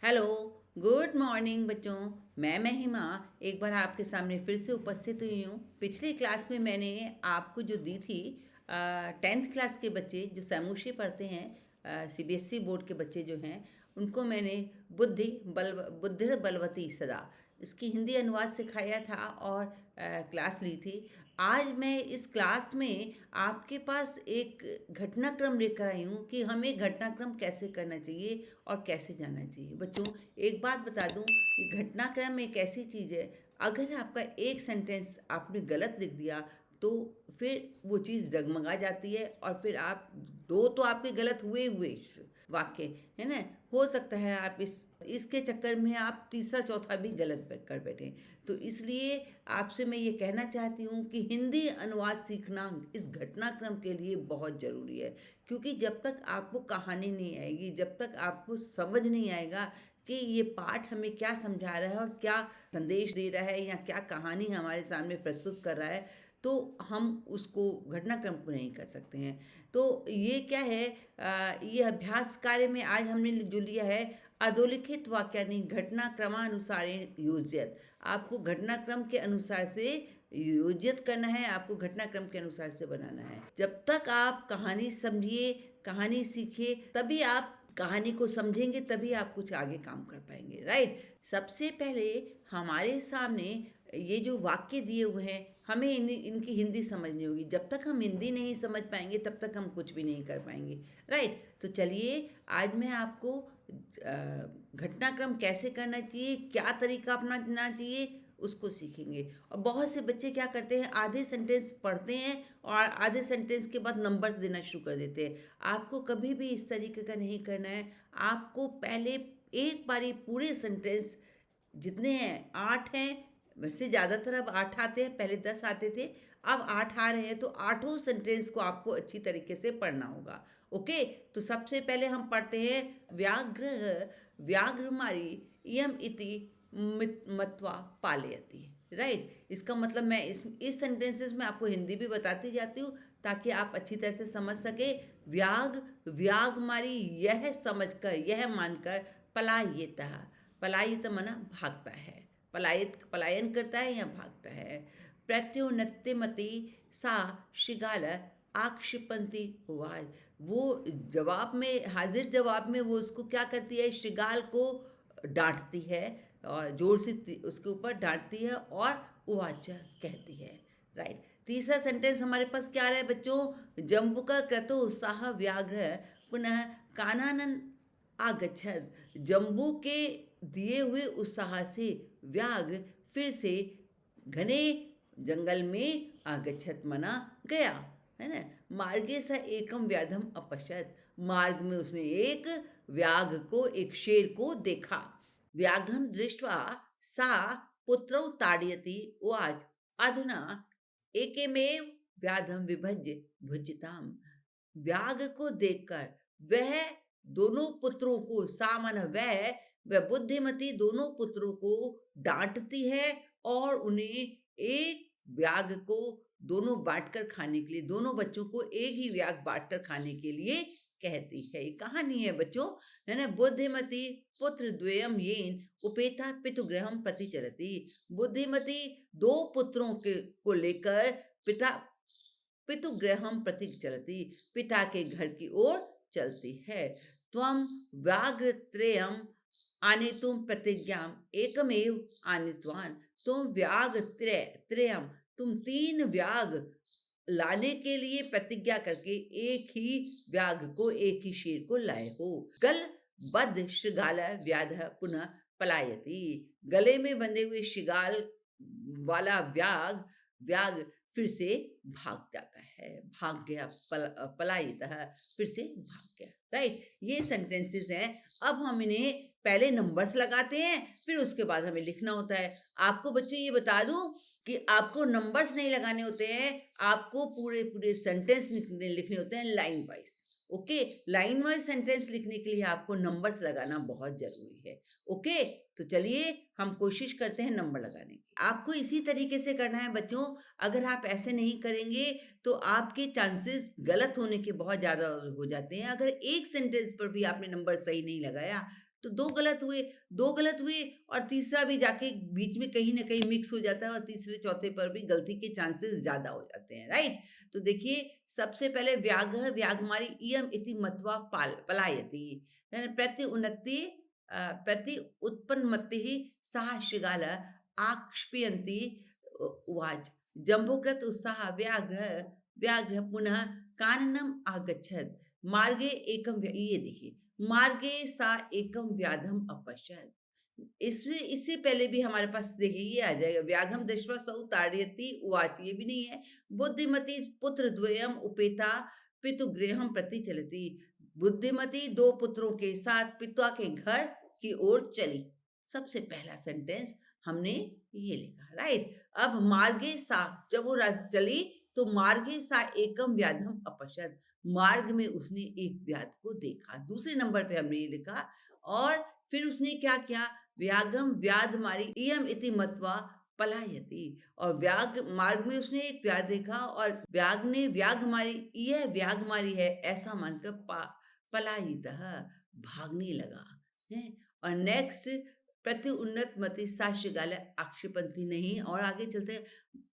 Hello, good morning बच्चों। मैं महिमा एक बार आपके सामने फिर से उपस्थित हुई हूँ। पिछली क्लास में मैंने आपको जो दी थी 10th क्लास के बच्चे जो समूशी पढ़ते हैं, सीबीएसई बोर्ड के बच्चे जो हैं, उनको मैंने बुद्धिर बलवती सदा इसकी हिंदी अनुवाद सिखाया था और क्लास ली थी। आज मैं इस क्लास में आपके पास एक घटनाक्रम लेकर आई हूँ कि हमें घटनाक्रम कैसे करना चाहिए और कैसे जाना चाहिए। बच्चों, एक बात बता दूं, ये घटनाक्रम एक ऐसी चीज़ है, अगर आपका एक सेंटेंस आपने गलत लिख दिया तो फिर वो चीज़ डगमगा जाती है और फिर आप दो तो आपके गलत हुए हुए वाक्य है ना, हो सकता है आप इसके चक्कर में आप तीसरा चौथा भी गलत कर बैठे। तो इसलिए आपसे मैं ये कहना चाहती हूँ कि हिंदी अनुवाद सीखना इस घटनाक्रम के लिए बहुत ज़रूरी है। क्योंकि जब तक आपको कहानी नहीं आएगी, जब तक आपको समझ नहीं आएगा कि ये पाठ हमें क्या समझा रहा है और क्या संदेश दे रहा है या क्या कहानी हमारे सामने प्रस्तुत कर रहा है, तो हम उसको घटनाक्रम को नहीं कर सकते हैं। तो ये क्या है, ये अभ्यास कार्य में आज हमने जो लिया है, अधोलिखित वाक्यानि घटनाक्रमानुसारेण योज्यत। आपको घटनाक्रम के अनुसार से योजित करना है, आपको घटनाक्रम के अनुसार से बनाना है। जब तक आप कहानी समझिए, कहानी सीखिए, तभी आप कहानी को समझेंगे, तभी आप कुछ आगे काम कर पाएंगे, राइट। सबसे पहले हमारे सामने ये जो वाक्य दिए हुए हैं, हमें इनकी हिंदी समझनी होगी। जब तक हम हिंदी नहीं समझ पाएंगे तब तक हम कुछ भी नहीं कर पाएंगे, राइट। तो चलिए, आज मैं आपको घटनाक्रम कैसे करना चाहिए, क्या तरीका अपनाना चाहिए, उसको सीखेंगे। और बहुत से बच्चे क्या करते हैं, आधे सेंटेंस पढ़ते हैं और आधे सेंटेंस के बाद नंबर्स देना शुरू कर देते हैं। आपको कभी भी इस तरीके का नहीं करना है। आपको पहले एक बारी पूरे सेंटेंस, जितने हैं 8 हैं, वैसे ज़्यादातर अब 8 आते हैं, पहले 10 आते थे, अब 8 आ रहे हैं, तो आठों सेंटेंस को आपको अच्छी तरीके से पढ़ना होगा। ओके, तो सबसे पहले हम पढ़ते हैं व्याघ्र व्याघ्रमारी इयम इति मत्वा पालयति, राइट। इसका मतलब मैं इस सेंटेंसेस में आपको हिंदी भी बताती जाती हूँ ताकि आप अच्छी तरह से समझ सके। व्याघ व्याघ मारी, यह समझकर, यह मानकर, पलायित, पलायित मना भागता है, पलायित पलायन करता है या भागता है। प्रत्युन्नतिमति सा शिगाल आक्षिपंती उवाज, वो जवाब में, हाजिर जवाब में वो उसको क्या करती है, शिगाल को डांटती है और जोर से उसके ऊपर डांटती है और उवाच कहती है, राइट। तीसरा सेंटेंस हमारे पास क्या रहा है बच्चों, जम्बुक क्रतो उत्साह व्याघ्र पुनः कानन आगच्छद। जम्बू के दिए हुए उत्साह से व्याघ्र फिर से घने जंगल में आगच्छत मना गया, है ना। मार्गे स एकम व्याधम अपश्यत, मार्ग में उसने एक व्याघ को, एक शेर को देखा। व्याघ्रम दृष्ट्वा सा पुत्रौ ताड़यति उवाच अधुना एकेमेव व्याधम विभज्य भुज्यताम। व्याघ्र को देखकर वह दोनों पुत्रों को, सामन वह बुद्धिमती दोनों पुत्रों को डांटती है और उन्हें एक व्याघ को दोनों बांटकर खाने के लिए, दोनों बच्चों को एक ही व्याघ बांटकर खाने के लिए कहती है। ये कहानी है बच्चों, है ना। बुद्धिमती पुत्र द्वयम येन उपेता पितुगृहम प्रति चलती। बुद्धिमती दो पुत्रों के को लेकर पिता पितुगृहम प्रति चलती, पिता के घर की ओर चलती है। त्वम व्याघ्रत्रयम आनेतुम प्रतिज्ञाम एकमेव आनित्वान। तुम व्याघ त्रयम, तुम 3 व्याघ लाने के लिए प्रतिज्ञा करके एक ही व्याघ को, एक ही शेर को लाए हो। गल बद्ध श्रृगाल व्याध पुनः पलायति। गले में बंधे हुए श्रृगाल वाला व्याघ व्याघ फिर से भाग जाता है, भाग गया, पलायित है, फिर से भाग गया, राइट। ये सेंटेंसेस हैं। अब हम इन्हें पहले नंबर्स लगाते हैं, फिर उसके बाद हमें लिखना होता है। आपको बच्चों ये बता दूं कि आपको नंबर्स नहीं लगाने होते हैं, आपको पूरे पूरे सेंटेंस लिखने होते हैं line wise. Okay, line wise sentence लिखने के लिए आपको नंबर्स लगाना बहुत जरूरी है। ओके, तो चलिए हम कोशिश करते हैं नंबर लगाने की। आपको इसी तरीके से करना है बच्चों। अगर आप ऐसे नहीं करेंगे तो आपके चांसेस गलत होने के बहुत ज़्यादा हो जाते हैं। अगर एक सेंटेंस पर भी आपने नंबर सही नहीं लगाया तो 2 गलत हुए और तीसरा भी जाके बीच में कहीं न कहीं मिक्स हो जाता है और तीसरे चौथे पर भी गलती के चांसेस ज़्यादा हो जाते हैं, राइट? तो देखिए सबसे पहले व्याघ्र व्याघ्रमारी इयम् इति मत्वा पलायति। प्रति उत्पन्नमतिः सः शृगालः आक्ष्पयन्ति उवाच जम्बूकृत उत्साह व्याघ्र पुनः काननम् आगच्छत्। मार्गे एकं ये देखिए मार्गे सा एकम व्याधम अपश्यत। इससे पहले भी हमारे पास देखिए ये आ जाएगा व्याघ्रम दृष्ट्वा सौ ताड़यति उवाच, ये भी नहीं है। बुद्धिमती पुत्र द्वयम उपेता पितुगृहम प्रति चलती। बुद्धिमती दो पुत्रों के साथ पिता के घर की ओर चली। सबसे पहला सेंटेंस हमने ये लिखा, राइट? अब मार्गे सा, जब वो चली तो मार्गे सा एकम व्याधम अपश्यत, मार्ग में उसने एक व्याध को देखा। दूसरे नंबर पे हमने ये लिखा और फिर उसने क्या किया, व्याघ्रम व्याध मारी इयम इति मत्वा पलायति, और व्याघ्र मार्ग में उसने एक व्याध देखा और व्याघ्र ने व्याघ्र मारी, यह व्याघ्र मारी है ऐसा मानकर पलायितः भागने लगा है। और नेक्स्ट प्रति उन्नत मति साक्ष्यगाल आक्षेपंती नहीं, और आगे चलते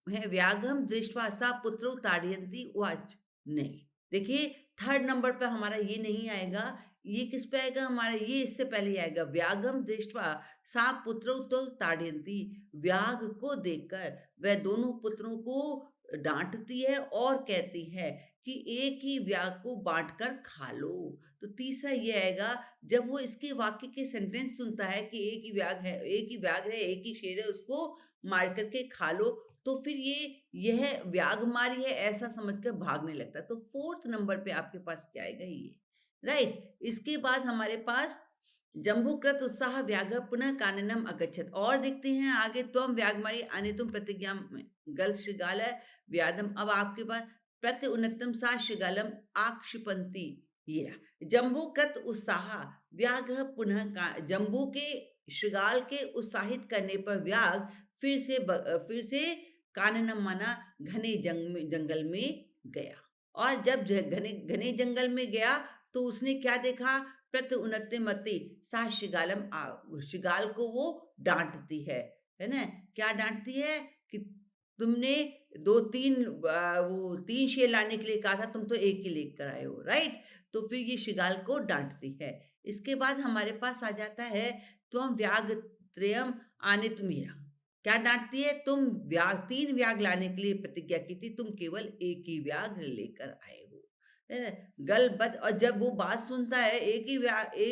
हैं व्याघ्रम दृष्ट्वा सा पुत्रो ताड़यन्ति उवाच, नहीं। देखिए थर्ड नंबर पे हमारा ये नहीं आएगा, ये किस पे आएगा हमारा, ये इससे पहले आएगा व्याघ्रम दृष्ट्वा सा पुत्रो तो ताड़यन्ति, व्याघ को देखकर वह दोनों पुत्रों को डांटती है और कहती है कि एक ही व्याघ को बांटकर खा लो। तो तीसरा ये आएगा जब वो इसके वाक्य के सेंटेंस सुनता है कि एक ही व्याघ है, एक ही व्याघ्र है, एक ही शेर है, उसको मार करके खा लो, तो फिर यह व्याघ्रमारी है ऐसा समझकर भागने लगता है। तो फोर्थ नंबर पे आपके पास क्या आएगा, ये, राइट? इसके बाद हमारे पास जम्बूकृत उत्साह व्याघ्र पुनः काननम अगच्छत, और देखते हैं आगे त्वम व्याघ्रमारी अनितुम प्रतिज्ञा गल श्रृगाल व्याधम। अब आपके पास प्रति उन्नतम सा श्रृगालम आक्षिपंती, ये रहा जम्बूकृत उत्साह व्याघ्र पुनः जम्बू के श्रृगाल के उत्साहित करने पर व्याघ्र फिर से काननम माना घने जंगल में गया। और जब घने घने जंगल में गया तो उसने क्या देखा, प्रति उन्नति मती सा श्रृगालम, श्रृगाल को वो डांटती है ना? क्या डांटती है कि तुमने वो तीन शेर लाने के लिए कहा था, तुम तो एक ही लेकर आए हो, राइट? तो फिर ये श्रृगाल को डांटती है। इसके बाद हमारे पास आ जाता है त्वम व्याघ्र त्रयम आनित मीरा। क्या डांटती है, तुम तीन व्याघ्र लाने के लिए प्रतिज्ञा की थी, तुम केवल एक ही व्याघ्र लेकर आए हो, है ना? गलबद्ध, और जब वो बात सुनता है एक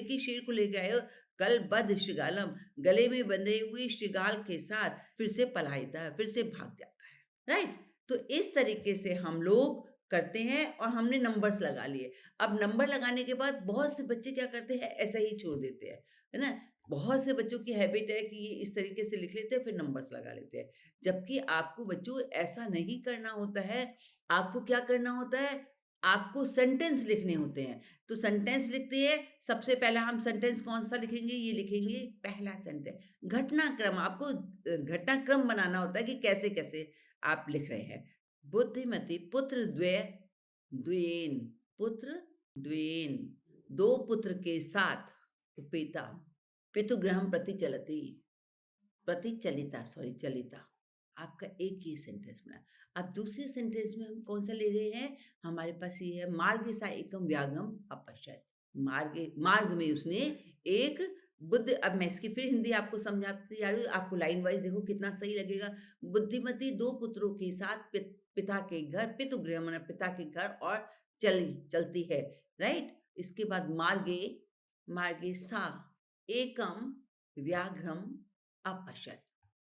ही शेर को लेकर आए हो, गलबद्ध श्रृगालम, गले में बंधे हुए श्रृगाल के साथ फिर से पलायता है, फिर से भाग जाता है, राइट? तो इस तरीके से हम लोग करते हैं और हमने नंबर्स लगा लिए। अब नंबर लगाने के बाद बहुत से बच्चे क्या करते हैं, ऐसा ही छोड़ देते हैं, है ना? बहुत से बच्चों की हैबिट है कि ये इस तरीके से लिख लेते हैं फिर नंबर्स लगा लेते हैं, जबकि आपको बच्चों ऐसा नहीं करना होता है। आपको क्या करना होता है, आपको सेंटेंस लिखने होते हैं। तो सेंटेंस लिखते हैं, सबसे पहला हम सेंटेंस कौन सा लिखेंगे, ये लिखेंगे पहला सेंटेंस। घटनाक्रम, आपको घटनाक्रम बनाना होता है कि कैसे कैसे आप लिख रहे हैं। बुद्धिमती पुत्र द्वेन, पुत्र द्वेन, दो पुत्र के साथ उपेता पितुगृहम प्रति चलिता, सॉरी चलिता, आपका एक ही सेंटेंस बना। अब दूसरे सेंटेंस में हम कौन सा ले रहे हैं, हमारे पास ये है मार्गे सा एकम व्याघ्रम अपश्यत, मार्ग में उसने एक बुद्धि। अब मैं इसकी फिर हिंदी आपको समझाती जा रही हूँ, आपको लाइन वाइज देखो कितना सही लगेगा। बुद्धिमती दो पुत्रों के साथ पिता के घर, पितुगृह माना पिता के घर, और चलती है, राइट? इसके बाद मार्गे सा एकम व्याघ्रम अपश्यत।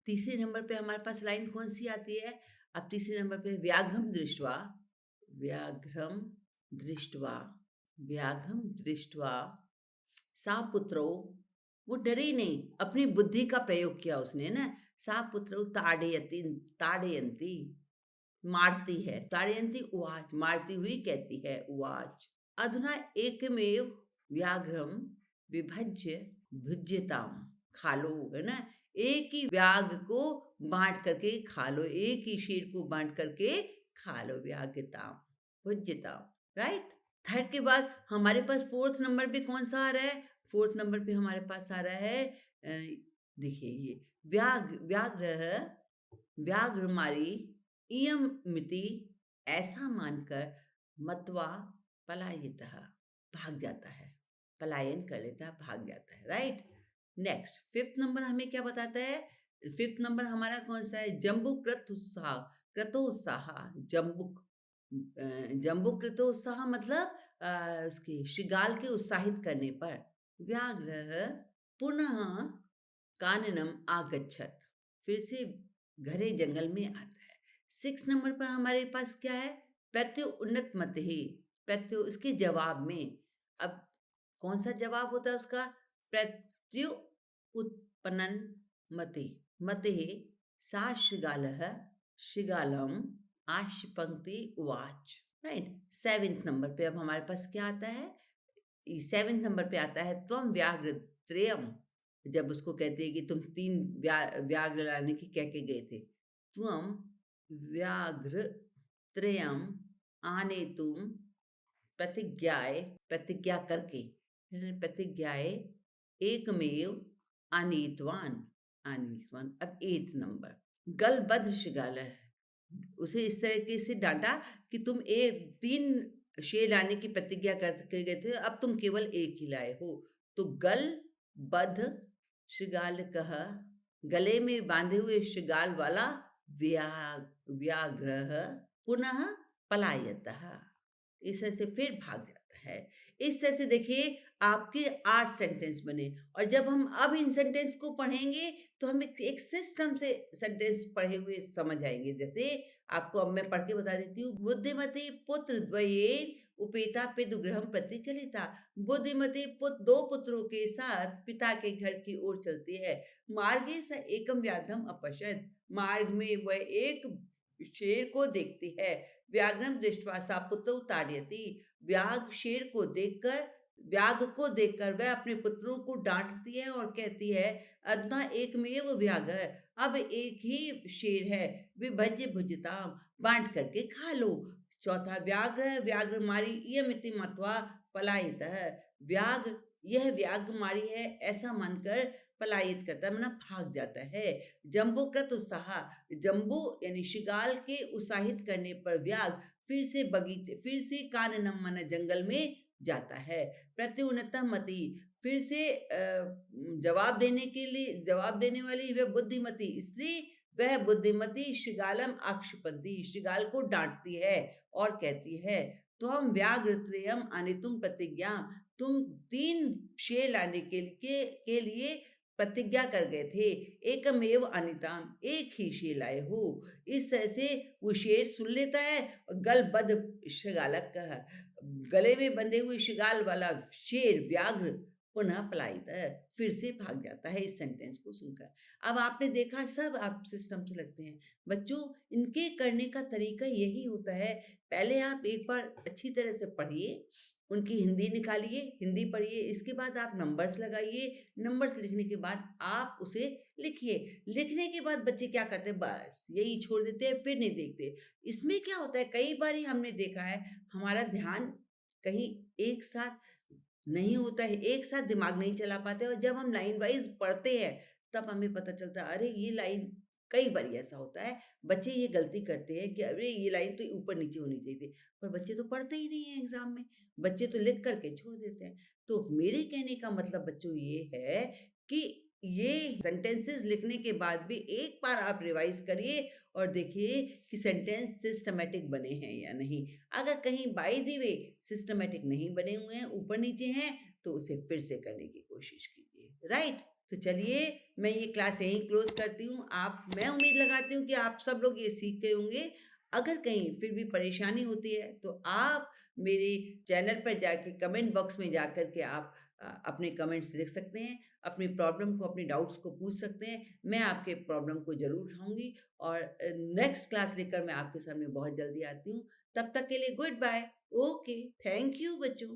तीसरे नंबर पे हमारे पास लाइन कौन सी आती है, अब तीसरे नंबर पे व्याघ्रम दृष्ट्वा सा पुत्रो, वो डरे नहीं, अपनी बुद्धि का प्रयोग किया उसने ना। सा पुत्रो ताड़यन्ति, मारती है, ताड़यन्ति उवाच, मारती हुई कहती है, उवाच अधुना एकमेव व्याघ्रम विभज्य भुज्यताम, खा लो, है ना? एक ही व्याघ्र को बांट करके खा लो, एक ही शेर को बांट करके खा लो, व्याघ्रताम भुज्यताम, राइट? थर्ड के बाद हमारे पास फोर्थ नंबर पे कौन सा आ रहा है, 4th नंबर पे हमारे पास आ रहा है देखिए ये व्याघ्रः व्याघ्रमारी इयं मिति ऐसा मानकर मत्वा पलायितः भाग जाता है, पलायन कर लेता है, भाग जाता है, राइट? नेक्स्ट 5th नंबर हमें क्या बताता है? 5th नंबर हमारा कौन-सा है? कृतोत्साह जंबुक जंबुकृतोत्साह मतलब उसके शृगाल के उत्साहित करने पर व्याघ्रः पुनः काननम आगच्छत, फिर से घने जंगल में आता है। 6 नंबर पर हमारे पास क्या है? प्रत्युन्नत मत ही, प्रत्यु उसके जवाब में, अब कौन सा जवाब होता है उसका? प्रत्यु उत्पन्नन मते मते सा शृगालः शृगालम आशुपंक्ति उवाच, राइट? 7th नंबर पे अब हमारे पास क्या आता है? 7th नंबर पे आता है त्वम व्याघ्र त्रयम, जब उसको कहते हैं कि तुम 3 व्याघ्र लाने की कह के गए थे। त्वम व्याघ्र त्रयम आनेतुम प्रतिज्ञाय, प्रतिज्ञा करके, प्रतिज्ञाय एकमेव आनीतवान, आनीतवान। अब 8th नंबर गलबद्ध शिगाल है, उसे इस तरीके से डांटा कि तुम एक 3 शेर लाने की प्रतिज्ञा करके गए थे, अब तुम केवल एक ही लाए हो। तो गल बद्ध शृगाल कह, गले में बांधे हुए शृगाल वाला व्याघ्र पुनः पलायतः, इस तरह से फिर भाग जाता है। इस तरह से देखिए आपके 8 सेंटेंस बने, और जब हम अब इन सेंटेंस को पढ़ेंगे तो हम एक सिस्टम से सेंटेंस पढ़े हुए समझ आएंगे। जैसे आपको अब मैं पढ़ के बता देती हूँ। बुद्धिमती पुत्र द्वयेन उपेता पितृगृहं प्रति चलिता, बुद्धिमती पुत्र 2 पुत्रों के साथ पिता के घर की ओर चलती है। मार्गे स एकम व्याघ्रम अपश्यत, मार्ग में वह एक शेर को देखती है। व्याघ्रम दृष्ट्वा सा पुत्रौ ताड़यति, व्याघ्र को देखकर वह अपने पुत्रों को डांटती है और कहती है अधुना एकमेव व्याघ्र, अब एक ही शेर है, विभज्य भुजताम, बांट करके खा लो। चौथा व्याघ्र व्याघ्रमारी इयमिति मत्वा पलायितः, व्याघ्र यह व्याघ्रमारी है ऐसा मानकर पलायित करता है, मतलब भाग जाता है। जंबूकृत उत्साह, जंबू यानी शिगाल के उत्साहित करने पर व्याघ्र फिर से काननम मन जंगल में जाता है। प्रत्युन्नता मति, फिर से जवाब देने वाली वह बुद्धिमती स्त्री, वह बुद्धिमती शृगालम आक्षिपन्ति, शृगाल को डांटती है और कहती है त्वं व्याघ्र त्रयम आनेतुम प्रतिज्ञा, तुम 3 शेर लाने के लिए प्रतिज्ञा कर गए थे, एकमेव अनिताम, एक ही शेर लाए हो। इस तरह से वो शेर सुन लेता है और गलबद्ध शृगालक का, गले में बंधे हुए शृगाल वाला शेर व्याघ्र पुनः पलायित है, फिर से भाग जाता है इस सेंटेंस को सुनकर। अब आपने देखा सब आप सिस्टम से लगते हैं बच्चों, इनके करने का तरीका यही होता है। पहले आप एक बार अच्छी तरह से पढ़िए, उनकी हिंदी निकालिए, हिंदी पढ़िए, इसके बाद आप नंबर्स लगाइए, नंबर्स लिखने के बाद आप उसे लिखिए। लिखने के बाद बच्चे क्या करते हैं, बस यही छोड़ देते हैं, फिर नहीं देखते। इसमें क्या होता है, कई बार ही हमने देखा है हमारा ध्यान कहीं एक साथ नहीं होता है, एक साथ दिमाग नहीं चला पाते, और जब हम लाइन वाइज पढ़ते हैं तब हमें पता चलता है अरे ये लाइन, कई बार ऐसा होता है बच्चे ये गलती करते हैं कि अरे ये लाइन तो ऊपर नीचे होनी चाहिए थी, पर बच्चे तो पढ़ते ही नहीं है एग्जाम में, बच्चे तो लिख करके छोड़ देते हैं। तो मेरे कहने का मतलब बच्चों ये है कि ये सेंटेंसेस लिखने के बाद भी एक बार आप रिवाइज करिए और देखिए कि सेंटेंस सिस्टमेटिक बने हैं या नहीं। अगर कहीं बाय द वे सिस्टमेटिक नहीं बने हुए हैं, ऊपर नीचे हैं, तो उसे फिर से करने की कोशिश कीजिए, राइट? तो चलिए मैं ये क्लास यहीं क्लोज करती हूँ। मैं उम्मीद लगाती हूँ कि आप सब लोग ये सीख गए होंगे। अगर कहीं फिर भी परेशानी होती है तो आप मेरे चैनल पर जाके कमेंट बॉक्स में जा कर के आप अपने कमेंट्स लिख सकते हैं, अपनी प्रॉब्लम को, अपनी डाउट्स को पूछ सकते हैं। मैं आपके प्रॉब्लम को ज़रूर उठाऊँगी और नेक्स्ट क्लास लेकर मैं आपके सामने बहुत जल्दी आती हूँ। तब तक के लिए goodbye. Okay, thank you बच्चों।